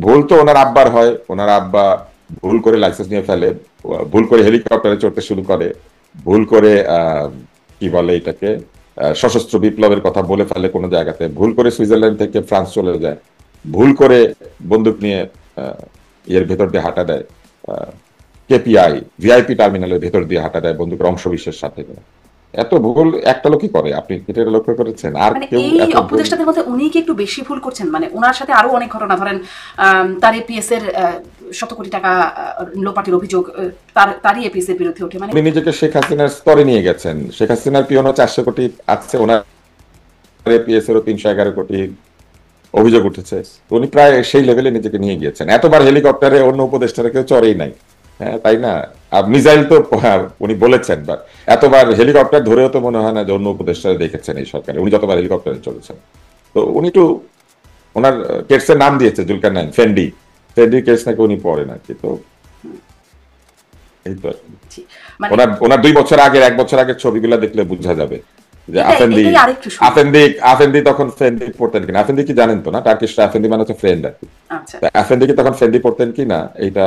ভুল তো ওনার আব্বার হয়। ওনার আব্বা ভুল করে লাইসেন্স নিয়ে ফেলে, ভুল করে হেলিকপ্টারে চড়তে শুরু করে, ভুল করে কি বলে এটাকে সশস্ত্র বিপ্লবের কথা বলে ফেলে কোনো জায়গাতে, ভুল করে সুইজারল্যান্ড থেকে ফ্রান্স চলে যায়, ভুল করে বন্দুক নিয়ে এর ভেতর দিয়ে হাঁটা দেয়, কেপিআই ভিআইপি টার্মিনালের ভেতর দিয়ে হাঁটা দেয় বন্দুকের অংশ বিশেষ সাথে। এত ভুল একটা লোকই করে, আপনি এটা লক্ষ্য করেছেন? আর মানে কেউ এই এত ভুল? উপদেষ্টাদের মধ্যে উনি কি একটু বেশি ভুল করছেন? মানে ওনার সাথে আরো অনেক ঘটনা, ধরেন তার এপিএস এর শত কোটি টাকা লোপাটের অভিযোগ তারই এপিএস এর বিরুদ্ধে ওঠে। মানে উনি নিজেকে শেখ হাসিনার স্তরে নিয়ে গেছেন। শেখ হাসিনার পিওনো 400 কোটি আছে, ওনার এপিএস এরও 311 কোটি অভিযোগ উঠেছে। উনি প্রায় সেই লেভেলে নিজেকে নিয়ে গিয়েছেন। এতবার হেলিকপ্টারে অন্য উপদেষ্টারা কেউ চড়েই নাই, হ্যাঁ তাই না? আর মিসাইল তো উনি বলেছেন, বা এতবার হেলিকপ্টার ধরেও তো মনে হয় না যে অন্য উপদেষ্টারা দেখেছেন এই সরকারে, উনি যতবার হেলিকপ্টারে চলেছেন। তো উনি তো ওনার কেসের নাম দিয়েছে জুলকারনাইন, ফেন্ডি, ফেন্ডি কেস নাকি উনি পড়ে নাকি। তো এই তো মানে ওনার ওনার 2 বছর আগের 1 বছর আগের ছবিগুলো দেখলে বোঝা যাবে যে আফেন্দি এটাই আরেকটু শুনি। আফেন্দি আফেন্দি তখন ফেন্ডি পড়তেন কিনা। আফেন্দি কি জানেন তো না, টার্কিশ আফেন্দি মানে হচ্ছে ফ্রেন্ড আর কি। আচ্ছা, আফেন্দি কি তখন ফেন্ডি পড়তেন কিনা এইটা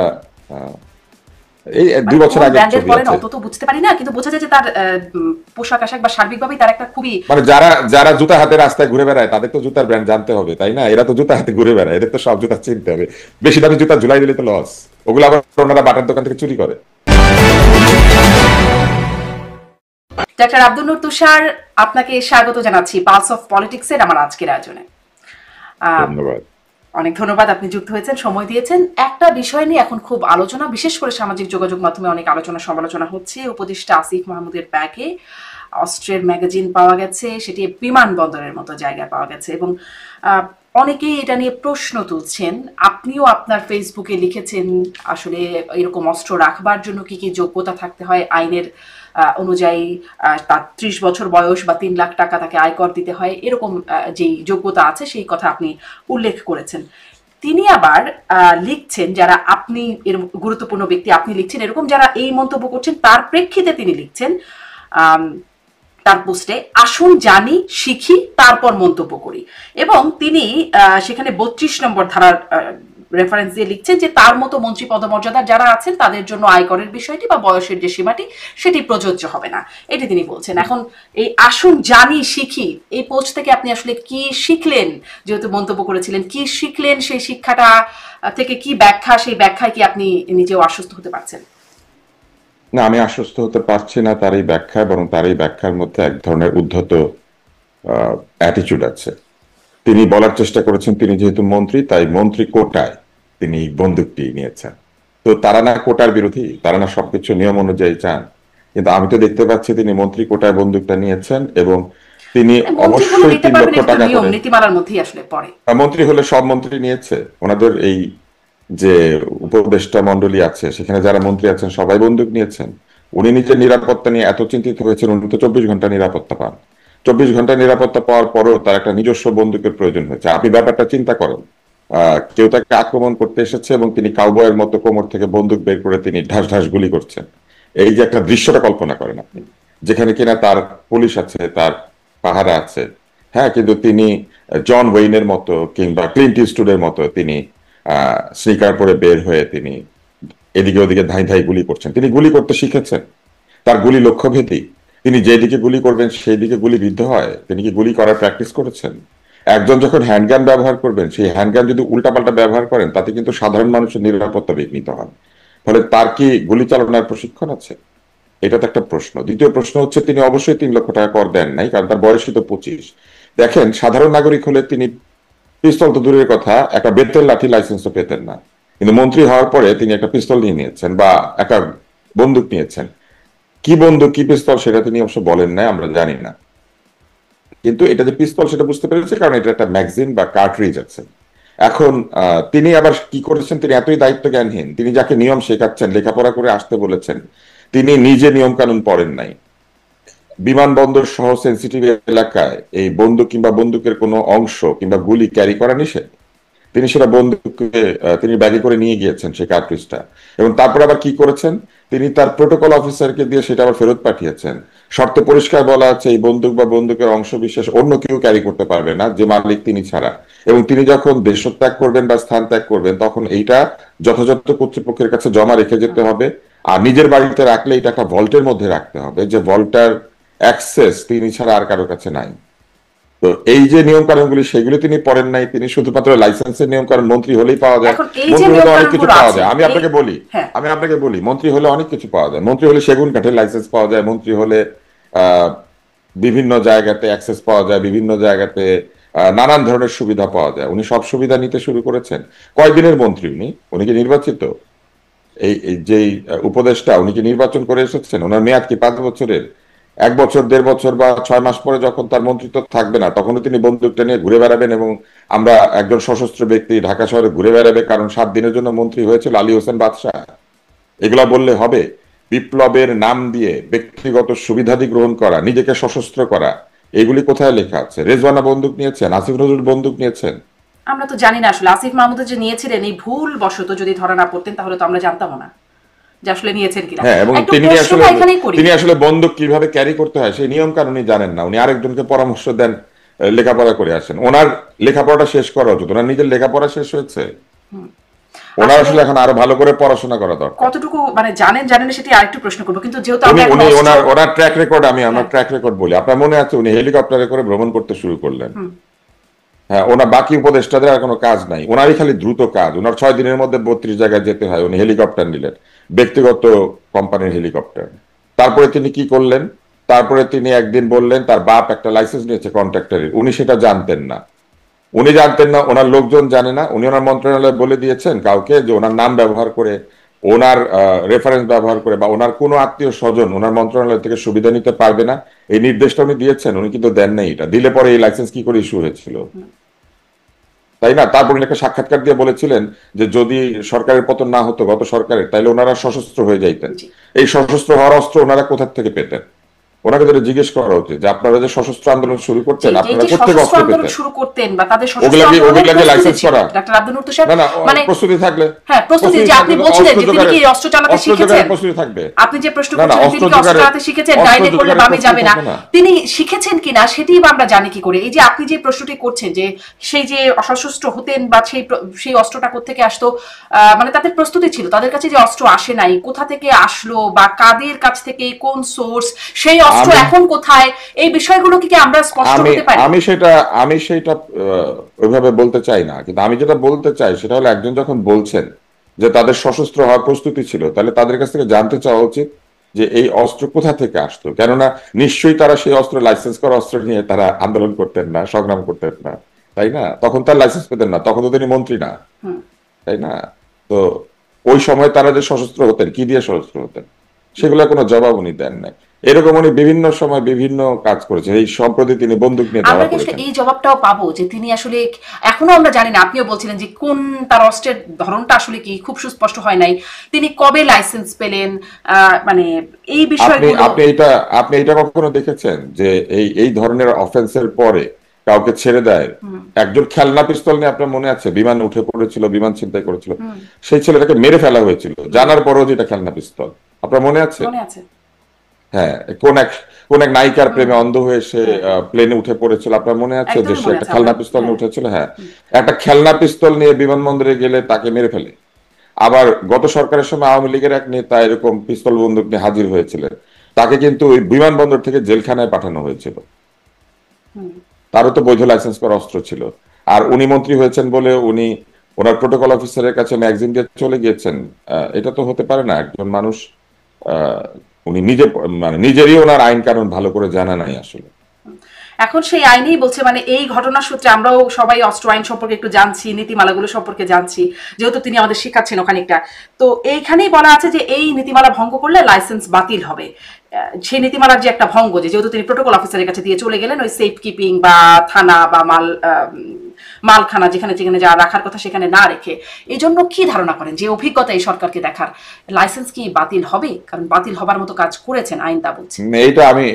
এই মানে 2 বছর কোন আগের ব্র্যান্ডের ছবি পরেন আছে। অত তো বুঝতে পারি না, কিন্তু বোঝা যায় যে তার পোশাক আশাক বা সার্বিকভাবেই তার একটা খুবই মানে যারা যারা জুতা হাতে রাস্তায় ঘুরে বেড়ায় তাদের তো জুতার ব্র্যান্ড জানতে হবে, তাই না? এরা তো জুতা হাতে ঘুরে বেড়ায়, এদের তো সব জুতা চিনতে হবে। বেশি দামি জুতা ঝুলাই দিলে তো লস, ওগুলো আবার ওনারা বাটার দোকান থেকে চুরি করে। ডাক্তার আব্দুল নূর তুষার, আপনাকে স্বাগত জানাচ্ছি পালস অফ পলিটিক্সের আমার আজকের আয়োজনে। ধন্যবাদ। অনেক ধন্যবাদ, আপনি যুক্ত হয়েছেন, সময় দিয়েছেন। একটা বিষয় নিয়ে এখন খুব আলোচনা, বিশেষ করে সামাজিক যোগাযোগ মাধ্যমে অনেক আলোচনা সমালোচনা হচ্ছে। উপদেষ্টা আসিফ মাহমুদের ব্যাগে অস্ট্রের ম্যাগাজিন পাওয়া গেছে, সেটি বিমানবন্দরের মতো জায়গায় পাওয়া গেছে, এবং অনেকেই এটা নিয়ে প্রশ্ন তুলছেন। আপনিও আপনার ফেসবুকে লিখেছেন আসলে এরকম অস্ত্র রাখবার জন্য কি কি যোগ্যতা থাকতে হয় আইনের অনুযায়ী। তার 30 বছর বয়স বা 3 লাখ টাকা তাকে আয়কর দিতে হয়, এরকম যেই যোগ্যতা আছে সেই কথা আপনি উল্লেখ করেছেন। তিনি আবার লিখছেন, যারা আপনি এর গুরুত্বপূর্ণ ব্যক্তি আপনি লিখছেন এরকম যারা এই মন্তব্য করছেন তার প্রেক্ষিতে তিনি লিখছেন তার পোস্টে, আসুন জানি শিখি তারপর মন্তব্য করি। এবং তিনি সেখানে 32 নম্বর ধারার রেফারেন্স দিয়ে লিখছেন যে তার মতো মন্ত্রী পদমর্যাদার যারা আছেন তাদের জন্য আয়করের বিষয়টি বা বয়সের যে সীমাটি সেটি প্রযোজ্য হবে না, এটি তিনি বলছেন। এখন এই আসুন জানি শিখি এই পোস্ট থেকে আপনি আসলে কি শিখলেন? যেহেতু মন্তব্য করেছিলেন, কি শিখলেন সেই শিক্ষাটা থেকে, কি ব্যাখ্যা, সেই ব্যাখ্যায় কি আপনি নিজেও আশ্বস্ত হতে পারছেন? না, আমি আশ্বস্ত হতে পারছি না তার এই ব্যাখ্যা, বরং তার এই ব্যাখ্যার মধ্যে এক ধরনের উদ্ধত অ্যাটিচিউড আছে। তিনি বলার চেষ্টা করেছেন তিনি যেহেতু মন্ত্রী তাই মন্ত্রী কোটায় তিনি বন্দুকটি নিয়েছেন। তো তারা না কোটার বিরোধী, তারা না সবকিছু নিয়ম অনুযায়ী চান, কিন্তু আমি তো দেখতে পাচ্ছি তিনি মন্ত্রী কোটায় বন্দুকটা নিয়েছেন এবং তিনি মন্ত্রী হলে অবশ্যই নিতে 3 লক্ষ পারবেন, একটু টাকা নিয়ম করে। নীতিমালার মধ্যেই আসলে পড়ে। মন্ত্রী হলে সব মন্ত্রী নিয়েছে, ওনাদের এই যে উপদেষ্টা মন্ডলী আছে সেখানে যারা মন্ত্রী আছেন সবাই বন্দুক নিয়েছেন। উনি নিজের নিরাপত্তা নিয়ে এত চিন্তিত হয়েছেন, উনি তো 24 ঘন্টা নিরাপত্তা পান। 24 ঘন্টা নিরাপত্তা পাওয়ার পরও তার একটা নিজস্ব বন্দুকের প্রয়োজন হয়েছে। আপনি ব্যাপারটা চিন্তা করেন, কেউ তাকে আক্রমণ করতে এসেছে এবং তিনি কাউবয়ের মতো কোমর থেকে বন্দুক বের করে তিনি ঢাস ঢাস গুলি করছেন। এই যে একটা দৃশ্যটা কল্পনা করেন আপনি, যেখানে কিনা তার পুলিশ আছে, তার পাহারা আছে, হ্যাঁ, কিন্তু তিনি জন ওয়েইনের মতো কিংবা ক্লিন্ট ইস্টউডের মতো তিনি স্নিকার পরে বের হয়ে তিনি এদিকে ওদিকে ধাই ধাই গুলি করছেন। তিনি গুলি করতে শিখেছেন, তার গুলি লক্ষ্যভেদী। তিনি যেদিকে গুলি করবেন সেই দিকে গুলি বিদ্ধ হয়। তিনি কি গুলি করার প্র্যাকটিস করেছেন? একজন যখন হ্যান্ডগান ব্যবহার করবেন, সেই হ্যান্ডগান যদি উল্টাপাল্টা ব্যবহার করেন তাতে কিন্তু সাধারণ মানুষের নিরাপত্তা বিঘ্নিত হয়। ফলে তার কি গুলি চালানোর প্রশিক্ষণ আছে? এটা তো একটা প্রশ্ন। দ্বিতীয় প্রশ্ন হচ্ছে তিনি অবশ্যই 3 লক্ষ টাকা কর দেন নাই, কারণ তার বয়সই তো 25। দেখেন, সাধারণ নাগরিক হলে তিনি পিস্তল তো দূরের কথা, একটা বেতের লাঠি লাইসেন্সও পেতেন না, কিন্তু মন্ত্রী হওয়ার পরে তিনি একটা পিস্তল নিয়ে নিয়েছেন বা একটা বন্দুক নিয়েছেন। কি বন্দুক কি পিস্তল সেটা তিনি অবশ্য বলেন না, আমরা জানি না, কিন্তু এটা যে পিস্তল সেটা বুঝতে পেরেছে কারণ এটা একটা ম্যাগাজিন বা কার্ট্রিজ আছে। এখন তিনি আবার কি করেছেন, তিনি এতই দায়িত্ব জ্ঞানহীন, তিনি যাকে নিয়ম শেখাচ্ছেন, লেখাপড়া করে আসতে বলেছেন, তিনি নিজে নিয়ম কানুন পড়েন নাই। বিমানবন্দর সহ সেন্সিটিভ এলাকায় এই বন্দুক কিংবা বন্দুকের কোনো অংশ কিংবা গুলি ক্যারি করা নিষেধ। তিনি সেটা বন্দুককে তিনি ব্যাগে করে নিয়ে গিয়েছেন সেই কার্ট্রিজটা, এবং তারপর আবার কি করেছেন, তিনি তার প্রোটোকল অফিসারকে দিয়ে সেটা আবার ফেরত পাঠিয়েছেন। শর্তে পরিষ্কার বলা আছে এই বন্দুক বা বন্দুকের অংশ বিশেষ অন্য কেউ ক্যারি করতে পারবে না, যে মালিক তিনি ছাড়া। এবং তিনি যখন দেশত্যাগ করবেন বা স্থান ত্যাগ করবেন তখন এইটা যথাযথ কর্তৃপক্ষের কাছে জমা রেখে যেতে হবে। আর নিজের বাড়িতে রাখলে এটা একটা ভল্টের মধ্যে রাখতে হবে, যে ভল্টার অ্যাক্সেস তিনি ছাড়া আর কারো কাছে নাই। তো এই যে নিয়ম কানুনগুলি সেগুলি তিনি পড়েন নাই, তিনি শুধুমাত্র লাইসেন্সের নিয়ম কানুন মন্ত্রী হলেই পাওয়া যায়, এখন এই যে মন্ত্রী নিয়ম হলে অনেক কিছু কানুনগুলো পাওয়া আছে যায়। আমি এই আপনাকে বলি, হ্যাঁ মন্ত্রী হলে অনেক কিছু পাওয়া যায়। মন্ত্রী হলে সেগুন কাঠের লাইসেন্স পাওয়া যায়, মন্ত্রী হলে আহ বিভিন্ন জায়গাতে অ্যাক্সেস পাওয়া যায়, বিভিন্ন জায়গাতে নানান ধরনের সুবিধা পাওয়া যায়। উনি সব সুবিধা নিতে শুরু করেছেন। কয়দিনের মন্ত্রী উনি? উনি কি নির্বাচিত? এই যেই উপদেষ্টা, উনি কি নির্বাচন করে এসেছেন? ওনার মেয়াদ কি 5 বছরের? 1 বছর, 1.5 বছর বা 6 মাস পরে যখন তার মন্ত্রিত্ব থাকবে না, তখনও তিনি বন্দুকটা নিয়ে ঘুরে বেড়াবেন এবং আমরা একজন সশস্ত্র ব্যক্তি ঢাকা শহরে ঘুরে বেড়াবে কারণ 7 দিনের জন্য মন্ত্রী হয়েছিল আলী হোসেন বাদশাহ? এগুলা বললে হবে? বিপ্লবের নাম দিয়ে ব্যক্তিগত সুবিধাদি গ্রহণ করা, নিজেকে সশস্ত্র করা, এগুলি কোথায় লেখা আছে? রেজওয়ানা বন্দুক নিয়েছেন, আসিফ নজরুল বন্দুক নিয়েছেন। আমরা তো জানি না আসলে আসিফ মাহমুদের যে নিয়েছিলেন এই ভুল বশত যদি ধরা না পড়তেন তাহলে তো আমরা জানতাম না যে আসলে নিয়েছেন কিনা। হ্যাঁ, এবং একটু প্রশ্নটা এখানেই করি। তিনি আসলে বন্দুক কিভাবে ক্যারি করতে হয় সেই নিয়ম কানুনই জানেন না। উনি আরেকজনকে পরামর্শ দেন, লেখাপড়া করে আসেন। ওনার লেখাপড়াটা শেষ করা উচিত। ওনার নিজের লেখাপড়া শেষ হয়েছে? ওনার আসলে আসলে এখন আরো ভালো করে পড়াশোনা করা দরকার। কতটুকু মানে জানেন জানেন না সেটি আরেকটু প্রশ্ন করবো, কিন্তু যেহেতু উনি আমরা এখন উনি অস্ত্র ওনার ট্র্যাক রেকর্ড, আমি আমার হ্যাঁ ট্র্যাক রেকর্ড বলি। আপনার মনে আছে উনি হেলিকপ্টারে করে ভ্রমণ করতে শুরু করলেন? হুম হ্যাঁ, ওনার বাকি উপদেষ্টাদের আর কোনো কাজ নাই, ওনারই খালি দ্রুত কাজ। ওনার 6 দিনের মধ্যে 32 জায়গায় যেতে হয়, উনি হেলিকপ্টার নিলেন, ব্যক্তিগত কোম্পানির হেলিকপ্টার। তারপরে তিনি কি করলেন? তারপরে তিনি একদিন বললেন তার বাপ একটা লাইসেন্স নিয়েছে কন্ট্রাক্টরের, উনি সেটা জানতেন না। উনি জানতেন না, ওনার লোকজন জানে না, উনি ওনার মন্ত্রণালয়ে বলে দিয়েছেন কাউকে যে ওনার নাম ব্যবহার করে, ওনার রেফারেন্স ব্যবহার করে বা ওনার কোনো আত্মীয় স্বজন ওনার মন্ত্রণালয় থেকে সুবিধা নিতে পারবে না। এই নির্দেশটা উনি দিয়েছেন, উনি কিন্তু দেন নাই। এটা দিলে পরে এই লাইসেন্স কি করে ইস্যু হয়েছিল, তাই না? তারপর উনি একটা সাক্ষাৎকার দিয়ে বলেছিলেন যে যদি সরকারের পতন না হতো গত সরকারের, তাইলে ওনারা সশস্ত্র হয়ে যাইতেন। জি এই সশস্ত্র হওয়ার অস্ত্র ওনারা কোথা থেকে পেতেন? ওনাকে যেটা জিজ্ঞেস করা উচিত যে আপনারা যে সশস্ত্র আন্দোলন শুরু জি করতেন, এই আপনারা যে কোথেকে সশস্ত্র অস্ত্র আন্দোলন পেতেন? শুরু করতেন বা তাদের সশস্ত্র ওগুলা কি আন্দোলনের প্রস্তুতি লাইসেন্স ছিল করা? ডাক্তার আব্দুল নূর তুষার। না না, মানে প্রস্তুতি থাকলে, হ্যাঁ প্রস্তুতি, প্রস্তুতি যে আপনি থাকলে তো বলছিলেন অস্ত্র যে তিনি কি জোগাড়ের, অস্ত্র চালাতে অস্ত্র শিখেছেন। জোগাড়ের প্রস্তুতি থাকবে। আপনি যে প্রশ্ন না না, করছিলেন অস্ত্র তিনি কি অস্ত্র জোগাড়ের, চালাতে শিখেছেন, অস্ত্র ডাইনে করলে জোগাড়ের বামে প্রস্তুতি যাবে না, থাকবে না। তিনি শিখেছেন কিনা সেটাই বা আমরা জানি কি করে? এই যে আপনি যে প্রশ্নটি করছেন যে সেই যে সশস্ত্র হতেন বা সেই অস্ত্রটা কোত্থেকে আসতো, মানে তাদের প্রস্তুতি ছিল, তাদের কাছে যে অস্ত্র আসে নাই কোথা থেকে আসলো বা কাদের কাছ থেকে, কোন সোর্স, সেই অস্ত্র আমি এখন কোথায়, এই বিষয়গুলো কি আমরা স্পষ্ট আমি হতে পারি? আমি সেটা আমি সেটা ওইভাবে বলতে চাই না, কিন্তু আমি যেটা বলতে চাই সেটা হলো একজন যখন বলছেন যে তাদের সশস্ত্র হওয়ার প্রস্তুতি ছিল, তাহলে তাদের কাছ থেকে জানতে চাওয়া উচিত যে এই অস্ত্র কোথা থেকে আসতো। কেননা নিশ্চয়ই তারা সেই অস্ত্র, লাইসেন্স করা অস্ত্র নিয়ে তারা আন্দোলন করতেন না, সংগ্রাম করতেন না, তাই না? তখন তার লাইসেন্স পেতেন না, তখন তো তিনি মন্ত্রী না, হুম তাই না? তো ওই সময় তারা যে সশস্ত্র হতেন, কি দিয়ে সশস্ত্র হতেন, সেগুলো কোনো জবাব উনি দেন নাই। এরকম উনি বিভিন্ন সময় বিভিন্ন কাজ করেছেন। এই সম্প্রতি তিনি বন্দুক নিয়ে আমরা ধরা কি আসলে পড়েছেন। এই জবাবটাও পাবো যে তিনি আসলে এখনো আমরা জানি না, আপনিও বলছিলেন যে কোন তার অস্ত্রের ধরনটা আসলে কি খুব সুস্পষ্ট হয় নাই, তিনি কবে লাইসেন্স পেলেন, মানে এই আপনি বিষয়গুলো। আপনি এটা কখনো দেখেছেন যে এই এই ধরনের অফেন্সের পরে কাউকে ছেড়ে দেয়? একজন খেলনা পিস্তল নিয়ে, আপনার মনে আছে, বিমান উঠে পড়েছিল, বিমান ছিনতাই করেছিল, সেই ছেলেটাকে মেরে ফেলা হয়েছিল জানার পরও যে এটা খেলনা পিস্তল। আপনার মনে আছে? মনে আছে। হ্যাঁ, কোন এক নায়িকার প্রেমে অন্ধ হয়ে সে প্লেনে উঠে পড়েছিল, আপনার মনে আছে? যে একদমই সে মনে একটা আছে খেলনা আমার। পিস্তল নিয়ে হ্যাঁ উঠেছিল। হ্যাঁ, একটা খেলনা পিস্তল নিয়ে বিমানবন্দরে গেলে তাকে মেরে ফেলে। আবার গত সরকারের সময় আওয়ামী লীগের এক নেতা এরকম পিস্তল বন্দুক নিয়ে হাজির হয়েছিলেন, তাকে কিন্তু ওই বিমানবন্দর থেকে জেলখানায় পাঠানো হয়েছিল। তারও তো বৈধ লাইসেন্স করা অস্ত্র ছিল। আর উনি মন্ত্রী হয়েছেন বলে উনি ওনার প্রোটোকল অফিসারের কাছে ম্যাগাজিন দিয়ে চলে গিয়েছেন? এটা তো হতে পারে না। একজন মানুষ, আহ, উনি নিজে, মানে নিজেরই ওনার আইন কানুন ভালো করে জানা নাই আসলে। এখন সেই আইনেই বলছে, মানে এই ঘটনার সূত্রে আমরাও সবাই অস্ত্র আইন সম্পর্কে একটু জানছি, নীতিমালাগুলো সম্পর্কে জানছি, যেহেতু তিনি আমাদের শিখাচ্ছেন ওখানেটা। তো এইখানেই বলা আছে যে এই নীতিমালা ভঙ্গ করলে লাইসেন্স বাতিল হবে। সেই নীতিমালার যে একটা ভঙ্গ, যেহেতু তিনি প্রোটোকল অফিসারের কাছে দিয়ে চলে গেলেন, ওই সেফ কিপিং বা থানা বা মালখানা যেখানে যেখানে যা রাখার কথা সেখানে না রেখে, এই জন্য কি ধারণা করেন যে অভিজ্ঞতা এই সরকারকে দেখার, লাইসেন্স কি বাতিল হবে? কারণ বাতিল হবার মতো কাজ করেছেন আইন, তা বলছে।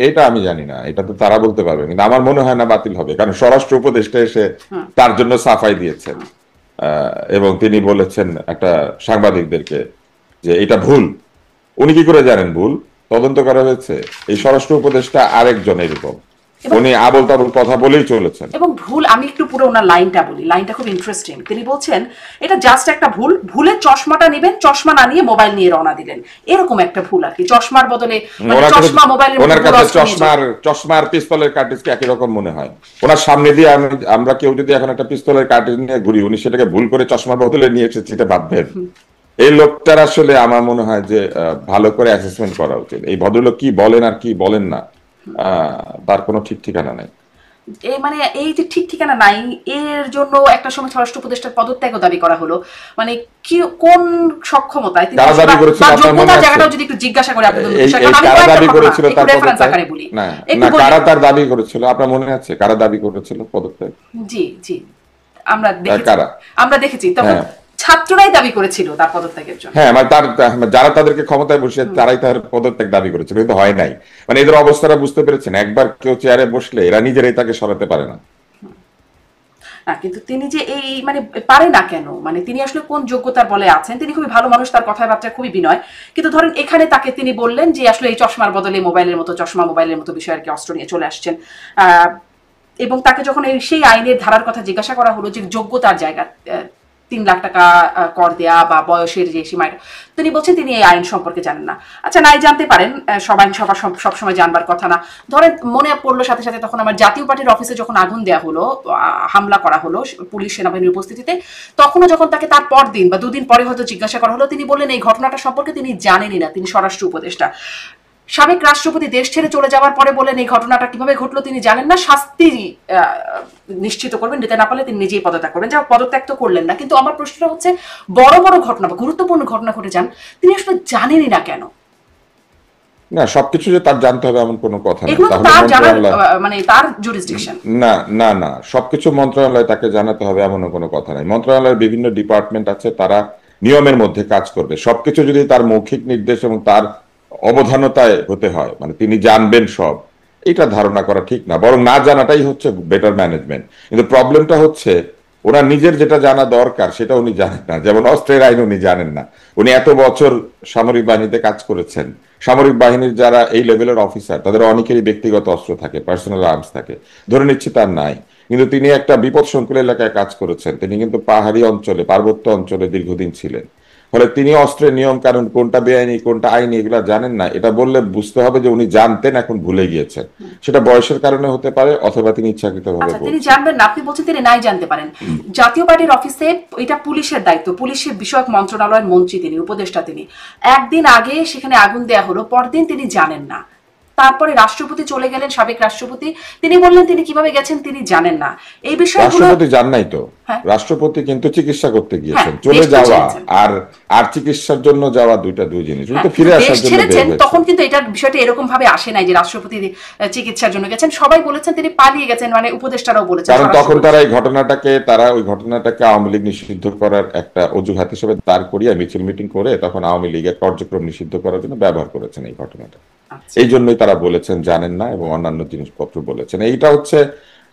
এইটা আমি জানি না, এটা তো তারা বলতে পারবে, কিন্তু আমার মনে হয় না বাতিল হবে, কারণ স্বরাষ্ট্র উপদেষ্টা এসে তার জন্য সাফাই দিয়েছেন। এবং তিনি বলেছেন একটা সাংবাদিকদেরকে যে এটা ভুল। উনি কি করে জানেন ভুল? তদন্ত করা হয়েছে। এই স্বরাষ্ট্র উপদেষ্টা আরেকজন এরকম, এবং উনি আবোল তাবোল কথা বলেই চলেছেন। এবং ভুল, আমি একটু পুরো ওনার লাইনটা বলি, লাইনটা খুব ইন্টারেস্টিং। তিনি বলছেন এটা জাস্ট একটা ভুল, ভুলে চশমাটা নেবেন, চশমা না নিয়ে মোবাইল নিয়ে রওনা দিলেন, এরকম একটা ভুল আর কি। চশমার বদলে মানে ওনার কাছে চশমা মোবাইলের ওনার মধ্যে কাছে অস্ত্র নিয়ে চশমার পিস্তলের কার্টিজ কি একই রকম মনে হয়? ওনার সামনে দিয়ে আমরা কেউ যদি এখন একটা পিস্তলের কার্টিজ নিয়ে ঘুরি, উনি সেটাকে ভুল করে চশমার বদলে নিয়ে এসেছে, এটা ভাববেন? এই লোকটার আসলে আমার মনে হয় যে ভালো করে অ্যাসেসমেন্ট করা উচিত। এই ভদ্রলোক কি বলেন আর কি বলেন না, তার কোনো ঠিক ঠিকানা নেই। মানে এই যে ঠিক ঠিকানা নাই, এর জন্য একটা সময় স্বরাষ্ট্র উপদেষ্টার পদত্যাগও দাবি করা হলো। মানে কি, কোন সক্ষমতায় তিনি কারা দাবি করেছিল বা আপনার মনে যোগ্যতার আছে? জায়গাটাও যদি একটু জিজ্ঞাসা করে আপনাদের এই বিষয়, এই কারণ আমি কারা কয়েকটা দাবি ঘটনা করেছিল একটু তার রেফারেন্স পদত্যাগ? আকারে বলি, না একটু না, বলি। কারা তার দাবি করেছিল আপনার মনে আছে? কারা দাবি করেছিল পদত্যাগ? জি জি, আমরা দেখেছি, কারা? আমরা দেখেছি তখন হ্যাঁ ছাত্ররাই দাবি করেছিল তার পদত্যাগের জন্য। হ্যাঁ, মানে তার যারা তাদেরকে ক্ষমতায় বসিয়ে তারাই তার পদত্যাগ দাবি করেছিল, কিন্তু হয় নাই। মানে এদের অবস্থাটা বুঝতে পেরেছেন, একবার কেউ চেয়ারে বসলে এরা নিজেরাই তাকে সরাতে পারে না। না, কিন্তু তিনি যে এই মানে পারে না কেন, মানে তিনি আসলে কোন যোগ্যতার বলে আছেন? তিনি খুবই ভালো মানুষ, তার কথাবার্তা খুবই বিনয়, কিন্তু ধরেন এখানে তাকে তিনি বললেন যে আসলে এই চশমার বদলে মোবাইলের মতো, চশমা মোবাইলের মতো বিষয় আর কি, অস্ত্র নিয়ে চলে আসছেন। এবং তাকে যখন সেই আইনের ধারার কথা জিজ্ঞাসা করা হলো যে যোগ্যতার জায়গা, 3 লাখ টাকা কর দেয়া বা বয়সের যে সীমাটা, তিনি বলছেন তিনি এই আইন সম্পর্কে জানেন না। আচ্ছা, নাই জানতে পারেন, সব আইন সবসময় জানবার কথা না। ধরেন মনে পড়লো সাথে সাথে তখন আমার জাতীয় পার্টির অফিসে যখন আগুন দেওয়া হলো, হামলা করা হলো পুলিশ সেনাবাহিনীর উপস্থিতিতে, তখনও যখন তাকে তার পর দিন বা দুদিন পরে হয়তো জিজ্ঞাসা করা হলো, তিনি বললেন এই ঘটনাটা সম্পর্কে তিনি জানেনই না, তিনি স্বরাষ্ট্র উপদেষ্টা। সাবেক রাষ্ট্রপতি দেশ ছেড়ে চলে যাওয়ার পরে বলেন এই ঘটনাটা কিভাবে ঘটলো তিনি জানেন না, শাস্তি নিশ্চিত করবেন, নিতে না পারলে তিনি নিজেই পদত্যাগ করবেন। যা পদত্যাগ তো করলেন না, কিন্তু আমার প্রশ্নটা হচ্ছে বড় বড় ঘটনা বা গুরুত্বপূর্ণ ঘটনা ঘটে যান, তিনি আসলে জানেনই না কেন? না, সবকিছু যে তার জানতে হবে এমন কোনো কথা নেই। এগুলো তো তাহলে তার জানার মন্ত্রণালয়, মানে তার জুরিসডিকশন। না না না, সবকিছু মন্ত্রণালয় তাকে জানাতে হবে এমনও কোনো কথা নাই। মন্ত্রণালয়ের বিভিন্ন ডিপার্টমেন্ট আছে, তারা নিয়মের মধ্যে কাজ করবে। সবকিছু যদি তার মৌখিক নির্দেশ এবং তার অবধানতায় হতে হয়, মানে তিনি জানবেন সব, এটা ধারণা করা ঠিক না, বরং না জানাটাই হচ্ছে বেটার ম্যানেজমেন্ট। কিন্তু প্রবলেমটা হচ্ছে ওনার নিজের যেটা জানা দরকার সেটা উনি জানেন না। যেমন অস্ত্রের আইন উনি জানেন না। উনি এত বছর সামরিক বাহিনীতে কাজ করেছেন। সামরিক বাহিনীর যারা এই লেভেলের অফিসার তাদের অনেকেরই ব্যক্তিগত অস্ত্র থাকে, পার্সোনাল আর্মস থাকে। ধরে নিচ্ছি তার নাই, কিন্তু তিনি একটা বিপদ সংকুল এলাকায় কাজ করেছেন। তিনি কিন্তু পাহাড়ি অঞ্চলে, পার্বত্য অঞ্চলে দীর্ঘদিন ছিলেন। ফলে তিনি অস্ত্রের নিয়ম কানুন, কোনটা বেআইনি কোনটা আইনি, এগুলা জানেন না। এটা বললে বুঝতে হবে যে উনি জানতেন, এখন ভুলে গিয়েছেন। সেটা বয়সের কারণে হতে পারে, অথবা তিনি ইচ্ছাকৃতভাবে আচ্ছা, তিনি বলছেন। জানবেন না, আপনি বলছেন তিনি নাই জানতে পারেন। জাতীয় পার্টির অফিসে এটা পুলিশের দায়িত্ব, পুলিশের বিষয়ক মন্ত্রণালয়ের মন্ত্রী তিনি, উপদেষ্টা তিনি। একদিন আগে সেখানে আগুন দেয়া হলো, পরদিন তিনি জানেন না। তারপরে রাষ্ট্রপতি চলে গেলেন, সাবেক রাষ্ট্রপতি, তিনি বললেন তিনি কিভাবে গেছেন তিনি জানেন না। এই বিষয়গুলো রাষ্ট্রপতি যান নাই তো। হ্যাঁ রাষ্ট্রপতি কিন্তু চিকিৎসা করতে হ্যাঁ, গিয়েছেন। চলে দেশ তো যাওয়া ছেড়েছেন। আর আর চিকিৎসার জন্য যাওয়া দুই জিনিস। উনি হ্যাঁ, তো ফিরে দেশ আসার জন্য বের ছেড়েছেন হয়েছেন। তখন কিন্তু এটার বিষয়টা এরকম ভাবে আসে নাই যে রাষ্ট্রপতি চিকিৎসার জন্য গেছেন। সবাই বলেছেন তিনি পালিয়ে গেছেন, মানে উপদেষ্টারাও বলেছেন, কারণ তখন স্বরাষ্ট্র তারা ওই ঘটনাটাকে আওয়ামী লীগ নিষিদ্ধ করার একটা অজুহাত হিসেবে দাঁড় করিয়ে মিছিল মিটিং করে তখন আওয়ামী লীগের কার্যক্রম নিষিদ্ধ করার জন্য ব্যবহার করেছেন এই ঘটনাটা। আচ্ছা। এই জন্যই তারা বলেছেন জানেন না, এবং অন্যান্য জিনিসপত্র বলেছেন। এইটা হচ্ছে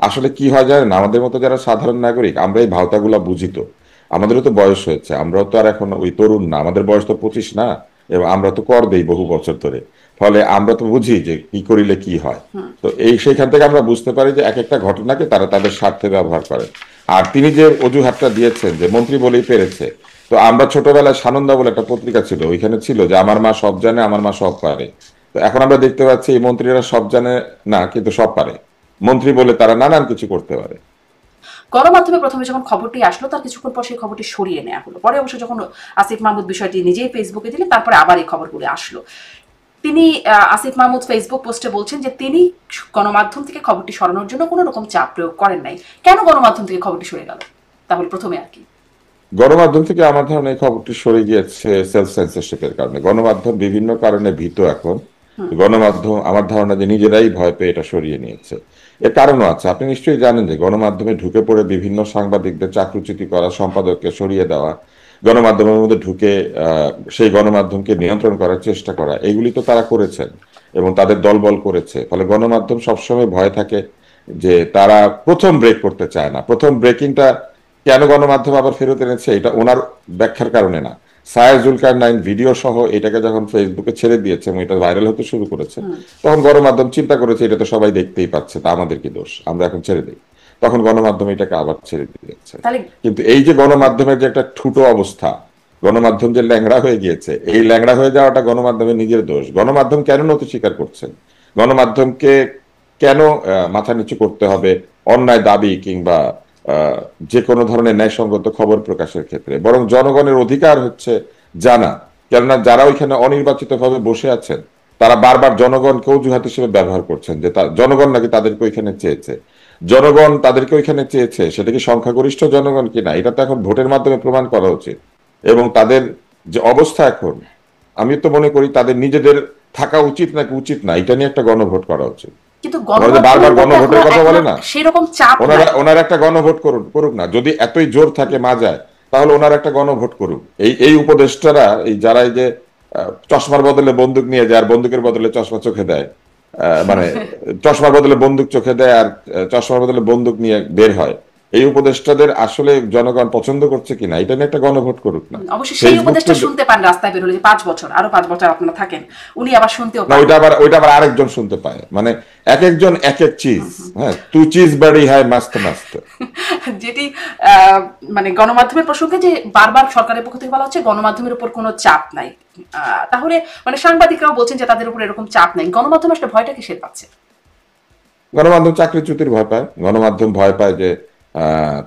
আসলে কি হয় জানেন, আমাদের মতো যারা সাধারণ নাগরিক আমরা এই ভাওতাগুলা বুঝি তো। আমাদেরও তো বয়স হয়েছে, আমরাও তো আর এখন ওই তরুণ না, আমাদের বয়স তো 25 না, এবং আমরা তো কর দেই বহু বছর ধরে। ফলে আমরা তো বুঝি যে কি করিলে কি হয়। তো সেইখান থেকে আমরা বুঝতে পারি যে এক একটা ঘটনাকে তারা তাদের স্বার্থে ব্যবহার করে। আর তিনি যে অজুহাতটা দিয়েছেন যে মন্ত্রী বলেই পেরেছে, তো আমরা ছোটবেলায় সানন্দা বলে একটা পত্রিকা ছিল, ওইখানে ছিল যে আমার মা সব জানে, আমার মা সব পারে। তো এখন আমরা দেখতে পাচ্ছি এই মন্ত্রীরা সব জানে না, কিন্তু সব পারে। মন্ত্রী বলে তারা নানান কিছু করতে পারে। গণমাধ্যমে প্রথমে যখন খবরটি আসলো তার কিছুক্ষণ পর সেই খবরটি সরিয়ে নেওয়া হলো। পরে অবশ্য যখন আসিফ মাহমুদ বিষয়টি নিজেই ফেসবুকে দিলেন, তারপরে আবার এই খবরগুলো আসলো। তিনি আসিফ মাহমুদ ফেসবুক পোস্টে বলছেন যে তিনি গণমাধ্যম থেকে খবরটি সরানোর জন্য কোনো রকম চাপ প্রয়োগ করেন নাই। কেন গণমাধ্যম থেকে খবরটি সরে গেল তাহলে প্রথমে আর কি? গণমাধ্যম থেকে আমার ধারণা এই খবরটি সরে গিয়েছে সেলফ সেন্সরশিপের কারণে। গণমাধ্যম বিভিন্ন কারণে ভীত এখন। গণমাধ্যম আমার ধারণা যে নিজেরাই ভয় পেয়ে এটা সরিয়ে নিয়েছে। এর কারণও আছে, আপনি নিশ্চয়ই জানেন যে গণমাধ্যমে ঢুকে পড়ে বিভিন্ন সাংবাদিকদের চাকরুচ্যুতি করা, সম্পাদককে সরিয়ে দেওয়া, গণমাধ্যমের মধ্যে ঢুকে সেই গণমাধ্যমকে নিয়ন্ত্রণ করার চেষ্টা করা, এগুলি তো তারা করেছেন এবং তাদের দলবল করেছে। ফলে গণমাধ্যম সবসময় ভয় থাকে যে তারা প্রথম ব্রেক করতে চায় না। প্রথম ব্রেকিংটা কেন গণমাধ্যম আবার ফেরত এনেছে, এটা ওনার ব্যাখ্যার কারণে না, সায়ের জুলকারনাইন ভিডিও সহ এটাকে যখন ফেসবুকে ছেড়ে দিয়েছে এবং এটা ভাইরাল হতে শুরু করেছে, তখন গণমাধ্যম চিন্তা করেছে এটা তো সবাই দেখতেই পাচ্ছে, তা আমাদের কি দোষ, আমরা এখন ছেড়ে দিই। তখন গণমাধ্যম এটাকে আবার ছেড়ে দিয়েছে। তাহলে কিন্তু এই যে গণমাধ্যমের যে একটা ঠুটো অবস্থা, গণমাধ্যম যে ল্যাংড়া হয়ে গিয়েছে, এই ল্যাংড়া হয়ে যাওয়াটা গণমাধ্যমের নিজের দোষ। গণমাধ্যম কেন নতি স্বীকার করছেন? গণমাধ্যমকে কেন মাথা নিচু করতে হবে অন্যায় দাবি কিংবা আহ, যে কোনো ধরনের ন্যায়সঙ্গত খবর প্রকাশের ক্ষেত্রে? বরং জনগণের অধিকার হচ্ছে জানা। কেননা যারা ওইখানে অনির্বাচিত ভাবে বসে আছেন, তারা বারবার জনগণকে অজুহাত হিসেবে ব্যবহার করছেন যে জনগণ নাকি তাদেরকে ওইখানে চেয়েছে। জনগণ তাদেরকে ওইখানে চেয়েছে, সেটা কি সংখ্যাগরিষ্ঠ জনগণ কিনা এটা তো এখন ভোটের মাধ্যমে প্রমাণ করা উচিত। এবং তাদের যে অবস্থা এখন, আমি তো মনে করি তাদের নিজেদের থাকা উচিত নাকি উচিত না, এটা নিয়ে একটা গণভোট করা উচিত। কিন্তু ওরা যে বারবার গণমাধ্যমের মধ্যে এখনো গণভোটের কথা বলে না, সেরকম চাপ ওনারা নাই। ওনারা একটা গণভোট করুন, করুক না, যদি এতই জোর থাকে মাজায়, তাহলে ওনারা একটা গণভোট করুক। এই এই উপদেষ্টারা, এই যারা এই যে চশমার বদলে বন্দুক নিয়ে যায় আর বন্দুকের বদলে চশমা চোখে দেয়, মানে চশমার বদলে বন্দুক চোখে দেয় আর চশমার বদলে বন্দুক নিয়ে বের হয়, এই উপদেষ্টাদের আসলে জনগণ পছন্দ করছে কিনা এটা নিয়ে একটা গণভোট করুক না। অবশ্যই সেই ফেসবুক তো উপদেশটা শুনতে পান রাস্তায় বের হলে যে 5 বছর, আরো 5 বছর আপনারা থাকেন, উনি আবার শুনতেও না, পান। ওইটা আবার আরেকজন শুনতে পায়, মানে এক একজন এক এক চিজ। হ্যাঁ, তু চিজ বাড়ি হয় মাস্ত মাস্ত। যেটি মানে গণমাধ্যমের প্রসঙ্গে যে বারবার সরকারের পক্ষ থেকে বলা হচ্ছে গণমাধ্যমের উপর কোনো চাপ নাই, তাহলে মানে সাংবাদিকরাও বলছেন যে তাদের উপর এরকম চাপ নাই, গণমাধ্যম আসলে ভয়টা কিসের পাচ্ছে? গণমাধ্যম চাকরিচ্যুতির ভয় পায়। গণমাধ্যম ভয় পায় যে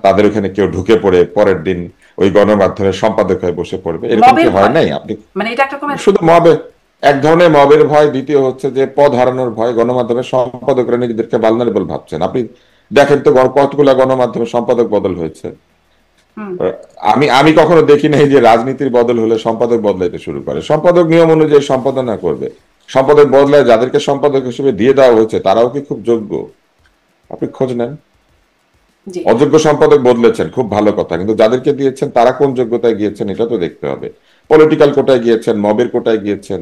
তাদের ওখানে কেউ ঢুকে পড়ে পরের দিন ওই গণমাধ্যমের সম্পাদক হয়ে বসে পড়বে, এরকম কি মবের হয় ভয়, নাই? আপনি মানে এটা একটা রকমের শুধু মবে, এক ধরনের মবের ভয়। দ্বিতীয় হচ্ছে যে পদ হারানোর ভয়। গণমাধ্যমের সম্পাদকরা নিজেদেরকে ভালনারেবল ভাবছেন। আপনি দেখেন তো কতগুলা গণমাধ্যমের সম্পাদক বদল হয়েছে। আমি আমি কখনো দেখি নাই যে রাজনীতির বদল হলে সম্পাদক বদলাইতে শুরু করে। সম্পাদক নিয়ম অনুযায়ী সম্পাদনা করবে। সম্পাদক বদলায়, যাদেরকে সম্পাদক হিসেবে দিয়ে দেওয়া হয়েছে তারাও কি খুব যোগ্য? আপনি খোঁজ নেন। জি। অযোগ্য সম্পাদক বদলেছেন, খুব ভালো কথা, কিন্তু যাদেরকে দিয়েছেন তারা কোন যোগ্যতায় গিয়েছেন এটা তো দেখতে হবে। পলিটিক্যাল কোটায় গিয়েছেন, মবের কোটায় গিয়েছেন,